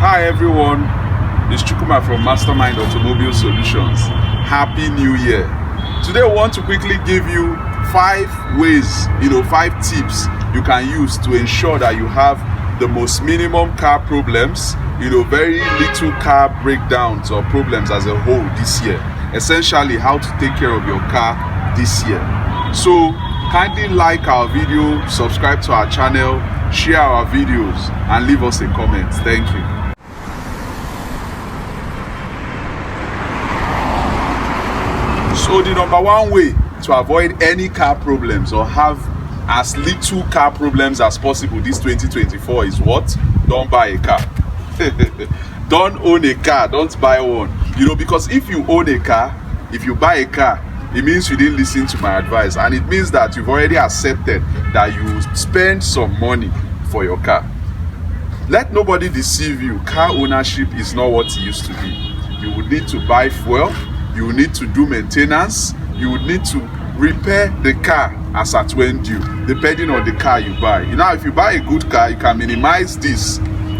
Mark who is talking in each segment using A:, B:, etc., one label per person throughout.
A: Hi everyone, it's Chukuma from Mastermind Automobile Solutions. Happy New Year. Today I want to quickly give you 5 ways, 5 tips you can use to ensure that you have the most minimum car problems, very little car breakdowns or problems as a whole this year. Essentially, how to take care of your car this year. So kindly like our video, subscribe to our channel, share our videos, and leave us a comment. Thank you. So the number one way to avoid any car problems or have as little car problems as possible this 2024 is what? Don't buy a car. Don't own a car, don't buy one. Because if you own a car, if you buy a car, it means you didn't listen to my advice, and it means that you've already accepted that you spend some money for your car. Let nobody deceive you. Car ownership is not what it used to be. You would need to buy fuel, you would need to do maintenance, you would need to repair the car as at when due, depending on the car you buy. If you buy a good car, you can minimize this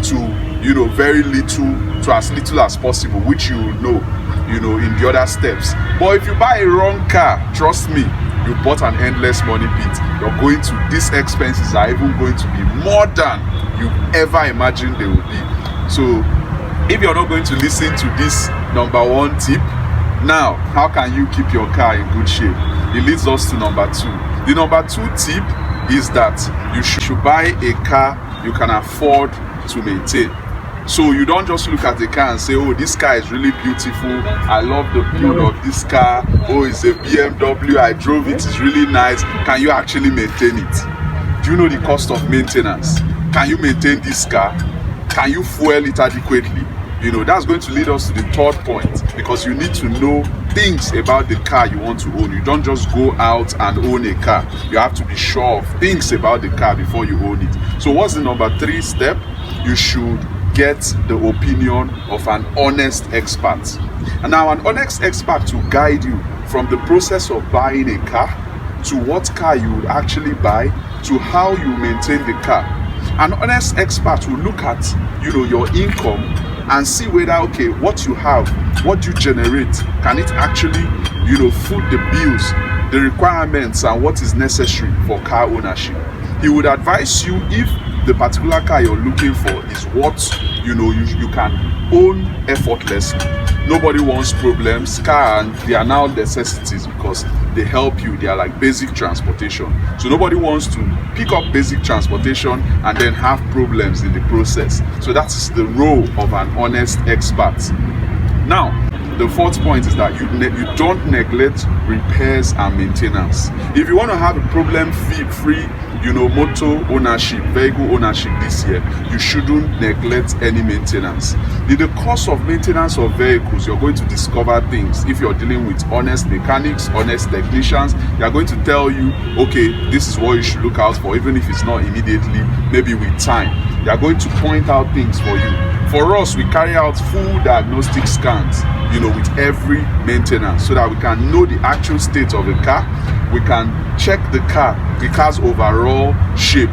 A: to very little, to as little as possible, which you will know in the other steps. But if you buy a wrong car, trust me, you bought an endless money pit. These expenses are even going to be more than you ever imagined they will be. So if you're not going to listen to this number one tip, now how can you keep your car in good shape? It leads us to number 2. The number 2 tip is that you should buy a car you can afford to maintain. So you don't just look at the car and say, oh, this car is really beautiful, I love the build of this car, oh, it's a BMW, I drove it, it's really nice. Can you actually maintain it? Do you know the cost of maintenance? Can you maintain this car? Can you fuel it adequately? That's going to lead us to the 3rd point, because you need to know things about the car you want to own. You don't just go out and own a car. You have to be sure of things about the car before you own it. So what's the number 3 step? You should get the opinion of an honest expert. And now an honest expert to guide you from the process of buying a car to what car you would actually buy to how you maintain the car. An honest expert will look at your income and see whether, okay, what you have, what you generate, can it actually foot the bills, the requirements, and what is necessary for car ownership. He would advise you if the particular car you're looking for is what you can own effortlessly. Nobody wants problems. Car, and they are now necessities because they help you. They are like basic transportation. So nobody wants to pick up basic transportation and then have problems in the process. So that is the role of an honest expert. Now, the 4th point is that you don't neglect repairs and maintenance. If you want to have a problem-free motor ownership, vehicle ownership this year, you shouldn't neglect any maintenance. In the course of maintenance of vehicles, you're going to discover things. If you're dealing with honest mechanics, honest technicians, they're going to tell you, okay, this is what you should look out for, even if it's not immediately, maybe with time. They are going to point out things for you. For us, we carry out full diagnostic scans, with every maintenance, so that we can know the actual state of the car. We can check the car's overall shape,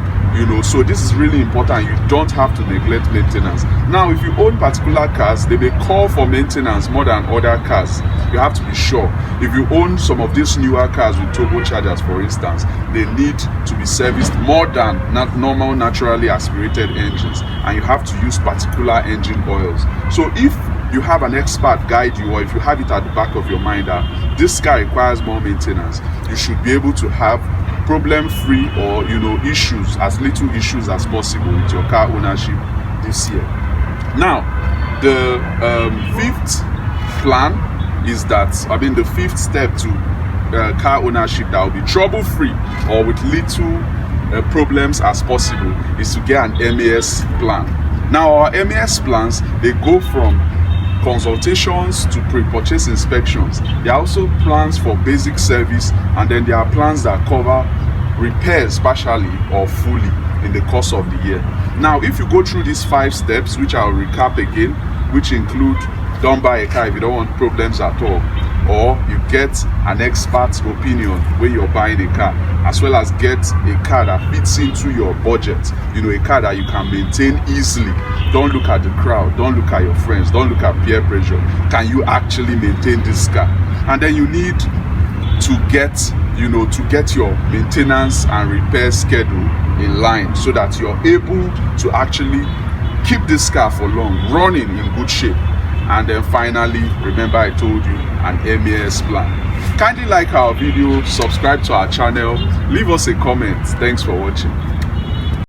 A: so this is really important. You don't have to neglect maintenance. Now, if you own particular cars, they may call for maintenance more than other cars. You have to be sure. If you own some of these newer cars with turbochargers, for instance, they need to be serviced more than normal naturally aspirated engines, and you have to use particular engine oils. So if you have an expert guide you, or if you have it at the back of your mind that this car requires more maintenance, you should be able to have problem-free or issues, as little issues as possible with your car ownership this year. Now, the 5th plan is that, the 5th step to car ownership that will be trouble-free or with little problems as possible is to get an MAS plan. Now, our MAS plans, they go from consultations to pre-purchase inspections. There are also plans for basic service, and then there are plans that cover repairs partially or fully in the course of the year. Now, if you go through these 5 steps, which I'll recap again, which include don't buy a car if you don't want problems at all, or you get an expert's opinion when you're buying a car, as well as get a car that fits into your budget, a car that you can maintain easily. Don't look at the crowd, don't look at your friends, don't look at peer pressure. Can you actually maintain this car? And then you need to get your maintenance and repair schedule in line, so that you're able to actually keep this car for long, running in good shape. And then finally, remember I told you, an MAS plan. Kindly like our video, subscribe to our channel, leave us a comment. Thanks for watching.